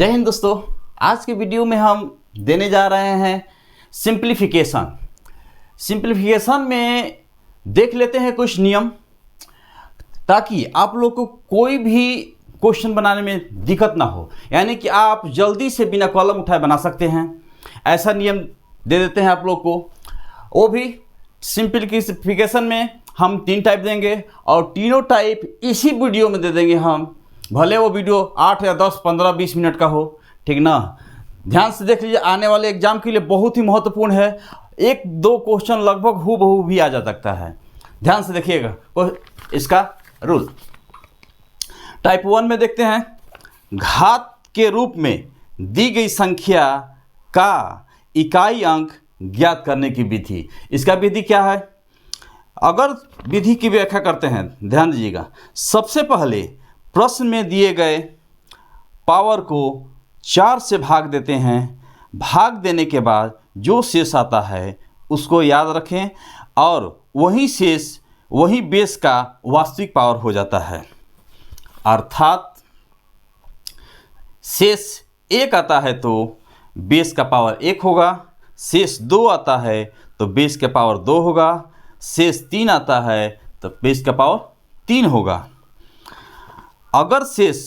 जय हिंद दोस्तों। आज के वीडियो में हम देने जा रहे हैं सिंप्लीफिकेशन में देख लेते हैं कुछ नियम, ताकि आप लोग को कोई भी क्वेश्चन बनाने में दिक्कत ना हो, यानी कि आप जल्दी से बिना कॉलम उठाए बना सकते हैं। ऐसा नियम दे देते हैं आप लोग को। वो भी सिंप्लीफिकेशन में हम 3 टाइप देंगे और तीनों टाइप इसी वीडियो में दे देंगे हम, भले वो वीडियो 8 या 10, 15, 20 मिनट का हो, ठीक ना। ध्यान से देख लीजिए, आने वाले एग्जाम के लिए बहुत ही महत्वपूर्ण है। 1-2 क्वेश्चन लगभग हूबहू भी आ जा सकता है। ध्यान से देखिएगा इसका रूल। टाइप 1 में देखते हैं, घात के रूप में दी गई संख्या का इकाई अंक ज्ञात करने की विधि। इसका विधि क्या है? अगर विधि की व्याख्या करते हैं, ध्यान दीजिएगा। सबसे पहले प्रश्न में दिए गए पावर को 4 से भाग देते हैं। भाग देने के बाद जो शेष आता है उसको याद रखें और वही शेष, वही बेस का वास्तविक पावर हो जाता है। अर्थात शेष 1 आता है तो बेस का पावर 1 होगा, शेष 2 आता है तो बेस का पावर 2 होगा, शेष 3 आता है तो बेस का पावर 3 होगा। अगर शेष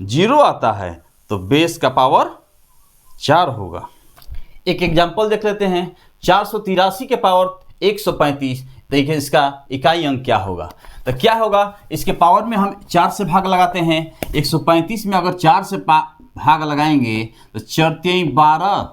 0 आता है तो बेस का पावर 4 होगा। एक एग्जाम्पल देख लेते हैं। 483 के पावर 135, देखिए इसका इकाई अंक क्या होगा। तो क्या होगा, इसके पावर में हम 4 से भाग लगाते हैं। 135 में अगर 4 से भाग लगाएंगे तो 4 3 12,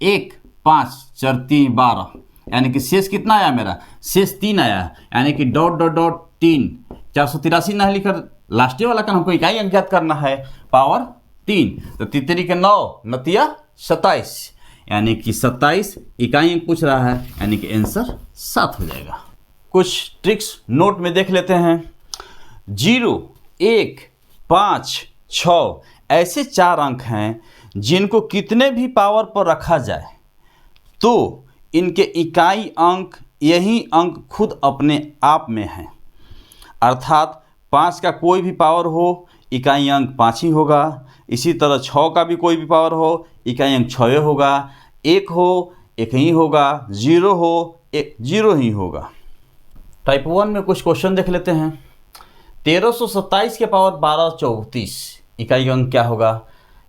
1 5, 4 3 12, यानी कि शेष कितना आया मेरा? शेष 3 आया, यानी कि डॉट डॉट डॉट 3। 483 नहीं लिखकर लास्ट वाला का हमको इकाई अंक ज्ञात करना है, पावर 3। तो 3 के 9, नतिया 27, यानी कि 27 इकाई अंक पूछ रहा है, यानी कि आंसर 7 हो जाएगा। कुछ ट्रिक्स नोट में देख लेते हैं। 0, 1, 5, 6 ऐसे 4 अंक हैं जिनको कितने भी पावर पर रखा जाए तो इनके इकाई अंक, यही अंक खुद अपने आप में हैं। अर्थात 5 का कोई भी पावर हो, इकाई अंक 5 ही होगा। इसी तरह 6 का भी कोई भी पावर हो, इकाई अंक 6 होगा। 1 हो, 1 ही होगा। 0 हो, 0 ही होगा। टाइप 1 में कुछ क्वेश्चन देख लेते हैं। 1327 के पावर 1234, इकाई अंक क्या होगा?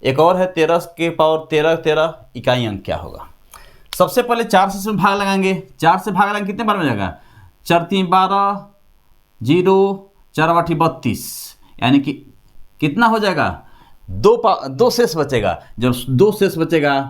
एक और है 13 के पावर 13, इकाई अंक क्या होगा? सबसे पहले 4 से भाग लगाएंगे। 4 से भाग लगाएंगे कितने बार में जाएगा? 4 3 12, 0 4 8 32, यानी कि कितना हो जाएगा? 2 शेष बचेगा। जब 2 शेष बचेगा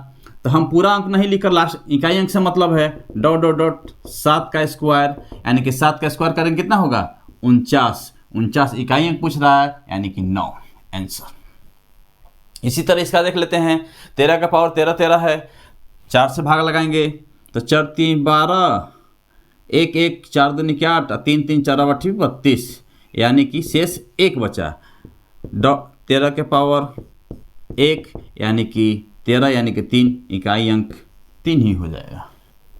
तो हम पूरा अंक नहीं लिखकर लास्ट इकाई अंक से मतलब है डॉट डॉट डॉट 7 का स्क्वायर, यानी कि 7 का स्क्वायर करेंगे कितना होगा? 49 इकाई अंक पूछ रहा है, यानी कि 9 आंसर। इसी तरह इसका देख लेते हैं। 13 का पावर 13 है। 4 से भाग लगाएंगे तो 4 3 12, 1 1 4 2 8, 3 3 4 8 32, यानी कि शेष 1 बचा। 13 के पावर 1, यानी कि 13, यानी कि 3, इकाई अंक 3 ही हो जाएगा।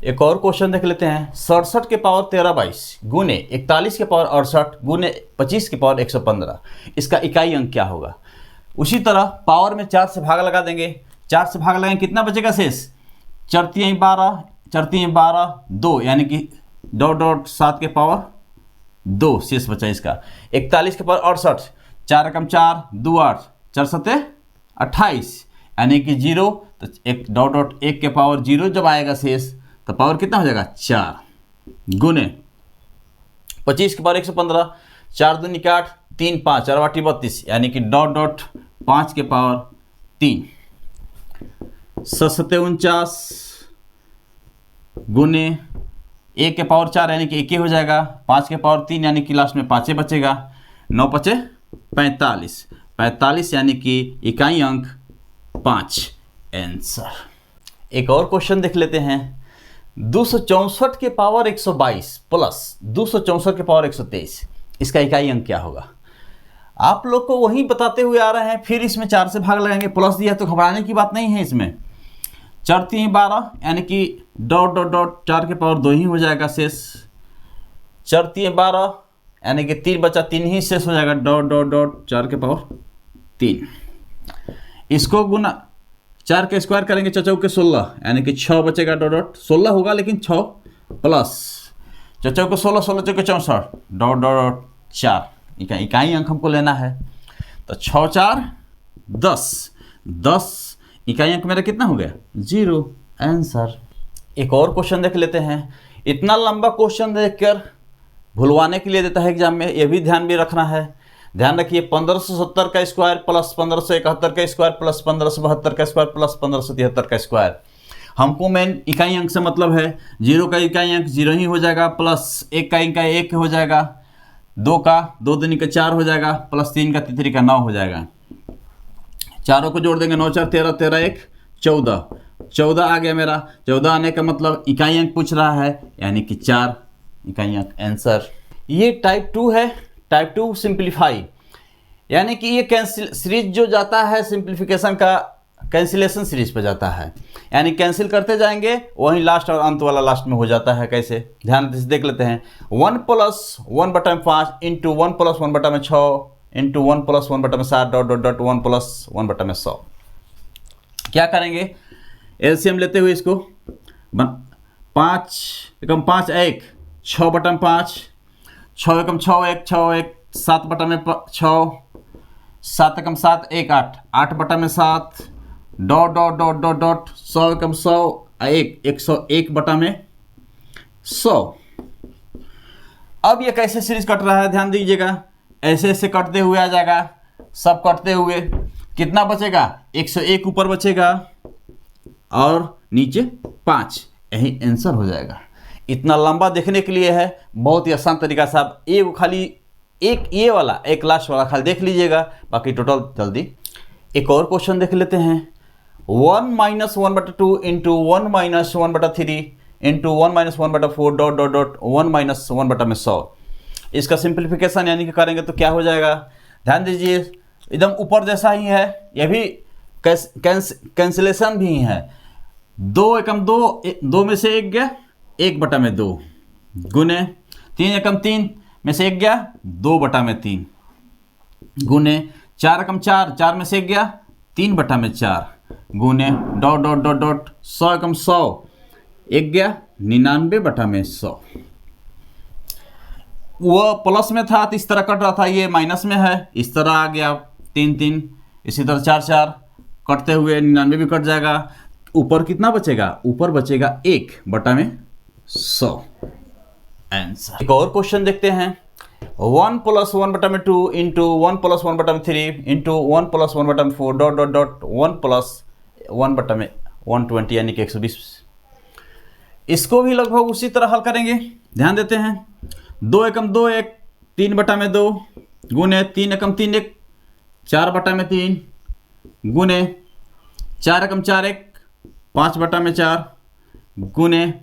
एक और क्वेश्चन देख लेते हैं। 67 के पावर 1322 गुने 41 के पावर 68 गुने 25 के पावर 115, इसका इकाई अंक क्या होगा? उसी तरह पावर में 4 से भाग लगा देंगे। 4 से भाग लगाएंगे कितना बचेगा शेष? 4 3 12, 2, यानी कि डॉट डॉट 7 के पावर 2 शेष बचा इसका। 41 के पावर 68, 4 रकम 4, 2 8, 4 7 28, यानी कि 0। तो 1 डॉट डॉट 1 के पावर 0 जब आएगा शेष तो पावर कितना हो जाएगा? 4 गुने 25 के पावर 115, 4 2 8, 3 5, 4 8 32, यानी कि डॉट डॉट 5 के पावर 3। 7 49 गुने 1 के पावर 4, यानी कि 1 हो जाएगा। 5 के पावर 3, यानी कि लास्ट में 5 बचेगा। 9 5 45, यानी कि इकाई अंक 5 आंसर। एक और क्वेश्चन देख लेते हैं। 264 के पावर 122 प्लस 264 के पावर 123, इसका इकाई अंक क्या होगा? आप लोग को वही बताते हुए आ रहे हैं, फिर इसमें 4 से भाग लगाएंगे। प्लस दिया तो घबराने की बात नहीं है इसमें। 4 3 12, यानी कि डॉट डॉट डॉट 4 के पावर 2 ही हो जाएगा शेष। 4 3 12, यानी कि 3 बचा, 3 ही शेष हो जाएगा। डॉट डॉट डॉट 4 के पावर 3। इसको गुना 4 के स्क्वायर करेंगे 4 चौके 16, यानी कि 6 बचेगा डॉट डॉट 16 होगा, लेकिन 6 प्लस 4 चौके 16, 16 चौके 64 डॉट डॉट 4 इकाई अंक हमको लेना है। तो 6 4 10, 10 इकाई अंक मेरा कितना हो गया 0, आंसर। एक और क्वेश्चन देख लेते हैं। इतना लंबा क्वेश्चन देखकर भुलवाने के लिए देता है एग्जाम में, ये भी ध्यान भी रखना है। ध्यान रखिए 1570 का स्क्वायर प्लस 1571 का स्क्वायर प्लस 1572 का स्क्वायर प्लस 1573 का स्क्वायर। हमको मेन इकाई अंक से मतलब है, 0 का इकाई अंक 0 ही हो जाएगा, प्लस 1 का इकाई 1 हो जाएगा, 2 का 2 दूनी का 4 हो जाएगा, प्लस 3 का तितरी का 9 हो जाएगा। चारों को जोड़ देंगे 9 4 13, 13 1 14, 14 आ गया मेरा। 14 आने का मतलब इकाई अंक पूछ रहा है, यानी कि 4 इकाई अंक, आंसर। ये टाइप 2 है, टाइप 2 सिंप्लीफाई, यानी कि ये कैंसिल सीरीज जो जाता है सिंप्लीफिकेशन का, कैंसिलेशन सीरीज पे जाता है, यानी कैंसिल करते जाएंगे, वहीं लास्ट और अंत वाला लास्ट में हो जाता है। कैसे, ध्यान से देख लेते हैं। 1 + 1/5 into 1 + 1/6 into 1 + 1/7 dot dot dot 1 + 1/100। क्या करेंगे, एलसीएम लेते हुए इसको 5 एकम 5 1 6/5, 6 एकम 6 1 6 1 7/6, 7 एकम 7 1 8 8/7 dot dot dot dot dot 100 एकम 100 1 101/100। अब ये कैसे सीरीज कट रहा है, ध्यान दीजिएगा। ऐसे ऐसे कटते हुए आ जाएगा, सब कटते हुए कितना बचेगा, 101 ऊपर बचेगा और नीचे 5, यही आंसर हो जाएगा। इतना लंबा देखने के लिए है, बहुत ही आसान तरीका से आप एक खाली एक ये वाला एक लास्ट वाला खाली देख लीजिएगा, बाकी टोटल जल्दी। एक और क्वेश्चन देख लेते हैं। 1 - 1/2 into 1 - 1/3 into 1 - 1/4 dot dot dot 1 - 1/100। इसका सिंप्लीफिकेशन यानी कि करेंगे तो क्या हो जाएगा, ध्यान दीजिए, एकदम ऊपर जैसा ही है, यह भी कैंसिलेशन भी है। 2 एकम 2, 2 में से 1 गया 1/2 गुने 3 एकम 3 में से 1 गया 2/3 गुने 4 एकम 4, 4 में से 1 गया 3/4 गुने डॉट डॉट डॉट डॉट 100 एकम 100 1 गया 99/100। वो प्लस में था तो इस तरह कट रहा था, ये माइनस में है, इस तरह आ गया 3 3, इसी तरह 4 4 कटते हुए 99 भी कट जाएगा। ऊपर कितना बचेगा, ऊपर बचेगा 1/100, आंसर। एक और क्वेश्चन देखते हैं। 1 + 1/2 into 1 + 1/3 into 1 + 1/4 dot dot dot 1 + 1/120 यानी कि 120। इसको भी लगभग उसी तरह हल करेंगे, ध्यान देते हैं। 2 एकम 2 1 3/2 गुने 3 एकम 3 1 4/3 गुने 4 एकम 4 1 5/4 गुने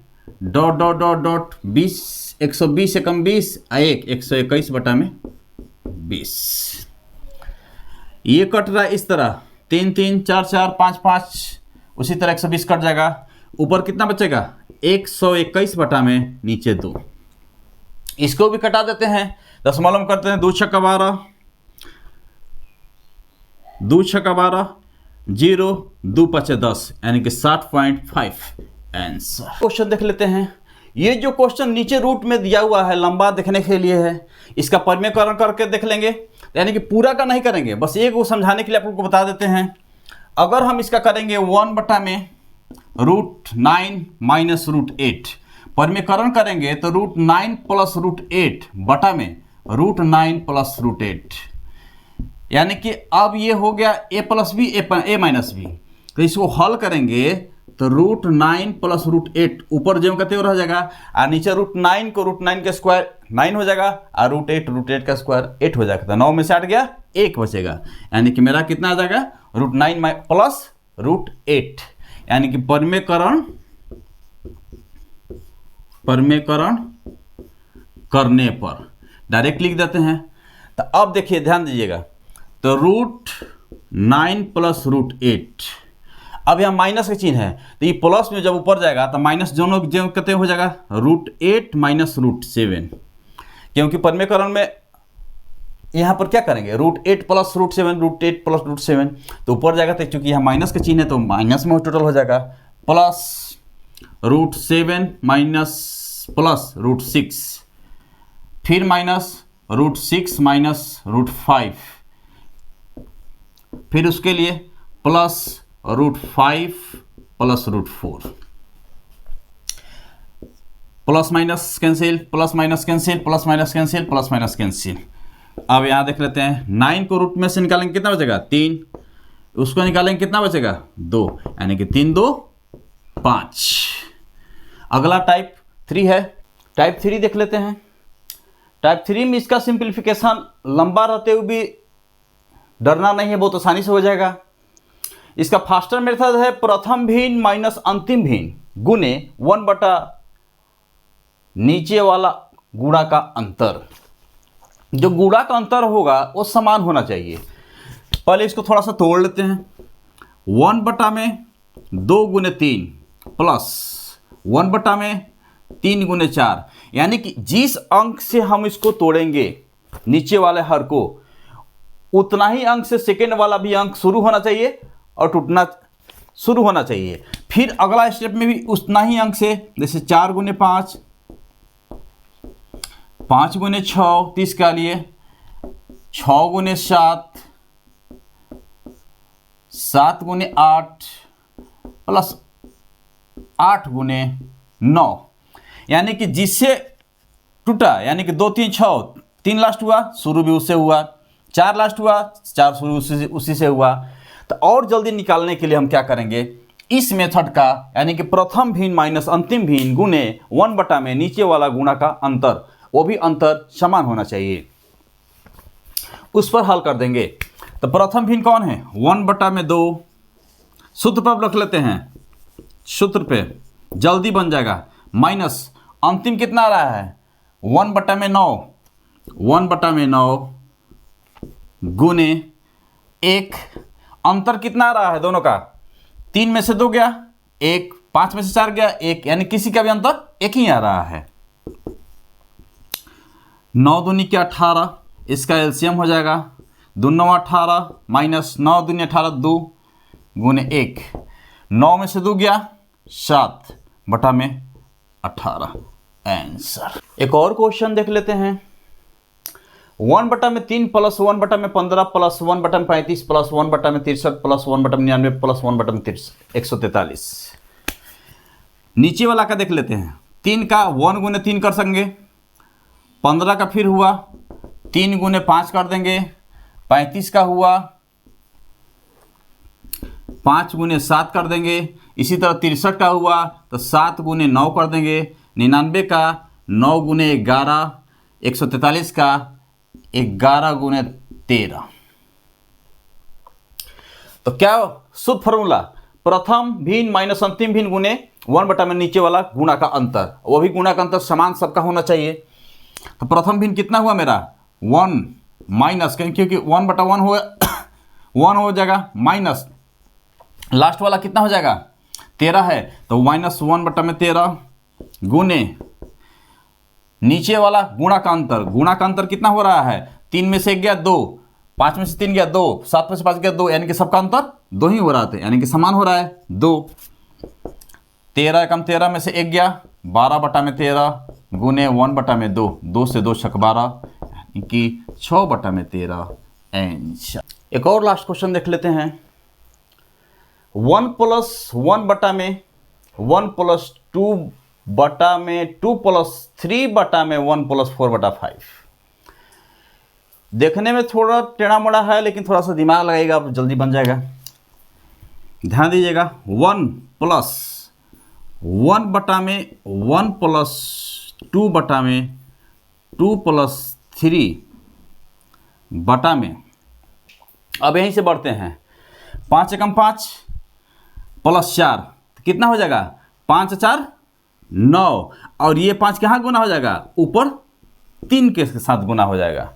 डॉट डॉट डॉट डॉट 20 120 एकम 20 1 121/20। ये कट रहा है इस तरह 3 3 4 4 5 5, उसी तरह 120 कट जाएगा। ऊपर कितना बचेगा 121 नीचे 2। इसको भी कटा देते हैं, दशमलव में करते हैं। 2 छक्का 12 2 छक्का 12 0 2 5 10 यानी कि 60.5, आंसर। क्वेश्चन देख लेते हैं। ये जो क्वेश्चन नीचे रूट में दिया हुआ है लंबा देखने के लिए है, इसका परिमेयकरण करके देख लेंगे, यानी कि पूरा का नहीं करेंगे, बस एक वो समझाने के लिए आप लोग को बता देते हैं। अगर हम इसका करेंगे 1/√9 - √8, परिमेयकरण करेंगे तो √9 + √8 बटा में √9 + √8, यानी कि अब ये हो गया a + b a - b। तो इसको हल करेंगे तो √9 + √8 ऊपर जो कहते हो रह जाएगा, और नीचे √9 को √9 का स्क्वायर 9 हो जाएगा, और √8 का स्क्वायर 8 हो जाएगा। तो 9 में से 8 गया 1 बचेगा, यानी कि मेरा कितना आ जाएगा √9 + √8, यानी कि परिमेयकरण करने पर डायरेक्ट लिख देते हैं। तो अब देखिए ध्यान दीजिएगा, तो √9 + √8, अब यहाँ माइनस का चिन्ह है, तो ये प्लस में जब ऊपर जाएगा तो माइनस दोनों जो कहते हो जाएगा √8 - √7, क्योंकि परिमेयकरण में यहाँ पर क्या करेंगे, √8 प्लस √7, √8 प्लस √7, तो ऊपर जाएगा, तो चूंकि यहाँ माइनस का चिन्ह है तो माइनस में टोटल हो जाएगा, प्लस √7 माइनस प्लस √6, फिर माइनस √6 माइनस √5, फिर उसके लिए plus √5 plus √4, plus minus cancel, plus minus cancel, plus minus cancel, plus minus cancel. अब यहाँ देख लेते हैं, 9 को रूट में से निकालेंगे कितना बचेगा, 3, उसको निकालेंगे कितना बचेगा, 2, यानी कि 3 2 5। अगला टाइप 3 है, टाइप 3 देख लेते हैं। टाइप 3 में इसका सिंप्लीफिकेशन लंबा रहते हुए भी डरना नहीं है, बहुत आसानी से हो जाएगा। इसका फास्टर मेथड है प्रथम भिन्न माइनस अंतिम भिन्न गुने 1 बटा नीचे वाला गुणा का अंतर। जो गुणा का अंतर होगा वो समान होना चाहिए। पहले इसको थोड़ा सा तोड़ लेते हैं। 1 बटा में 2 गुने 3 प्लस 1 बटा में 3 गुने 4, यानी कि जिस अंक से हम इसको तोड़ेंगे नीचे वाले हर को, उतना ही अंक से सेकेंड वाला भी अंक शुरू होना चाहिए और टूटना शुरू होना चाहिए। फिर अगला स्टेप में भी उतना ही अंक से, जैसे 4 गुने 5, 5 गुने 6 30 का लिए, 6 गुने 7, 7 गुने 8 प्लस 8 गुने 9, यानी कि जिससे टूटा, यानी कि 2 3 6, 3 लास्ट हुआ, शुरू भी उससे हुआ, 4 लास्ट हुआ, 4 शुरू उसी से हुआ। तो और जल्दी निकालने के लिए हम क्या करेंगे, इस मेथड का, यानी कि प्रथम भिन्न माइनस अंतिम भिन्न गुने 1 बटा में नीचे वाला गुणा का अंतर, वो भी अंतर समान होना चाहिए, उस पर हल कर देंगे। तो प्रथम भिन्न कौन है, 1 बटा में 2, सूत्र पर रख लेते हैं, सूत्र पे जल्दी बन जाएगा, माइनस अंतिम कितना आ रहा है, 1 बटा में 9, 1 बटा में 9 गुने 1, अंतर कितना आ रहा है दोनों का, 3 में से 2 गया 1, 5 में से 4 गया 1, यानी किसी का भी अंतर 1 ही आ रहा है। 9 दूनी के 18, इसका एलसीएम हो जाएगा, 2 9 18 माइनस 9 दूनी 18, 2 गुने 1, 9 में से 2 गया 7 बटा में 18, आंसर। एक और क्वेश्चन देख लेते हैं। 1 बटा में 3 प्लस 1 बटा में 15 प्लस 1 बटा में 35 प्लस 1 बटा में 63 प्लस 1 बटा में 99 प्लस 1 बटा में 143। नीचे वाला का देख लेते हैं। 3 का 1 गुने 3 कर सकेंगे, 15 का फिर हुआ 3 गुने 5 कर देंगे, 35 का हुआ 5 गुने 7 कर देंगे, इसी तरह 63 का हुआ तो 7 गुने 9 कर देंगे, 99 का 9 गुने 11, 143 का 11 गुने 13। तो क्या शुद्ध फॉर्मूला, प्रथम भिन्न माइनस अंतिम भिन्न गुने 1 बटा में नीचे वाला गुणा का अंतर, वो भी गुणा का अंतर समान सबका होना चाहिए। तो प्रथम भिन्न कितना हुआ मेरा, 1 माइनस, क्योंकि 1 बटा 1 हो 1 हो जाएगा, माइनस लास्ट वाला कितना हो जाएगा 13 है, तो माइनस 1 बटा में 13 गुने नीचे वाला गुणा का अंतर, गुणा का अंतर कितना हो रहा है, 3 में से 1 गया 2, 5 में से 3 गया 2, 7 में से 5 गया 2, यानी कि सबका अंतर 2 ही हो रहा था, यानी कि समान हो रहा है 2। 13 कम 13 में से 1 गया 12 बटा में 13 गुने 1 बटा में 2, 2 से 2 छक 12, यानी कि 6 बटा में 13, आंसर। एक और लास्ट क्वेश्चन देख लेते हैं। 1 प्लस 1 बटा में 1 प्लस 2 बटा में 2 प्लस 3 बटा में 1 प्लस 4 बटा 5। देखने में थोड़ा टेढ़ा मोड़ा है, लेकिन थोड़ा सा दिमाग लगाएगा आप जल्दी बन जाएगा। ध्यान दीजिएगा, 1 प्लस 1 बटा में 1 प्लस 2 बटा में 2 प्लस 3 बटा में, अब यहीं से बढ़ते हैं, 5 एकम 5 प्लस 4 कितना हो जाएगा, 5 4 9, और ये 5 कहाँ गुना हो जाएगा, ऊपर 3 के साथ गुना हो जाएगा।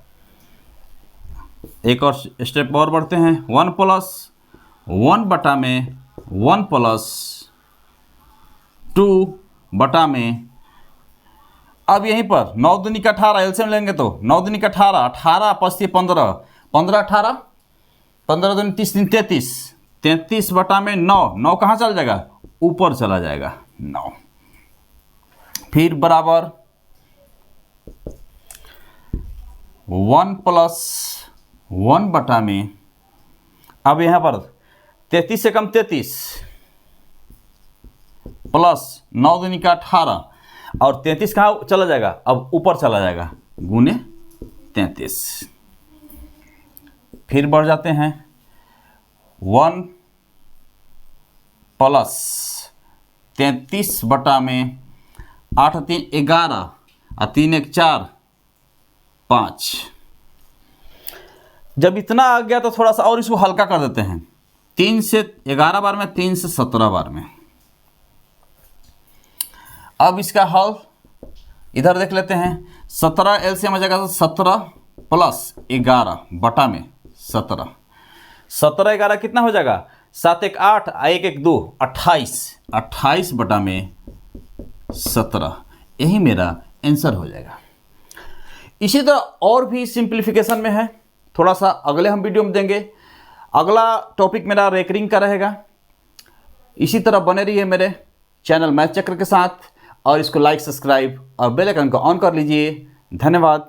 एक और स्टेप और बढ़ते हैं, 1 प्लस 1 बटा में 1 प्लस 2 बटा में, अब यहीं पर 9 दूनी का 18 एलसीएम लेंगे तो 9 दूनी का 18, 18 पस्ती 15, 15 18, 15 दूनी 30 दिन 33, 33 बटा में 9, 9 कहाँ चला जाएगा, ऊपर चला जाएगा 9। फिर बराबर 1 प्लस 1 बटा में, अब यहाँ पर 33 से कम 33 प्लस 9 दूनी का 18, और 33 कहाँ चला जाएगा, अब ऊपर चला जाएगा, गुने 33। फिर बढ़ जाते हैं 1 प्लस 33 बटा में 8 3 11 और 3 1 4 5। जब इतना आ गया तो थोड़ा सा और इसको हल्का कर देते हैं, 3 से 11 बार में, 3 से 17 बार में। अब इसका हल इधर देख लेते हैं, 17 एलसीएम आ जाएगा तो 17 प्लस 11 बटा में 17, 17 11 कितना हो जाएगा, 7 1 8 1 1 2 28, 28 बटा में 17, यही मेरा आंसर हो जाएगा। इसी तरह और भी सिंप्लीफिकेशन में है, थोड़ा सा अगले हम वीडियो में देंगे। अगला टॉपिक मेरा रेकरिंग का रहेगा। इसी तरह बने रहिए मेरे चैनल मैथ चक्र के साथ, और इसको लाइक, सब्सक्राइब और बेल आइकन को ऑन कर लीजिए। धन्यवाद।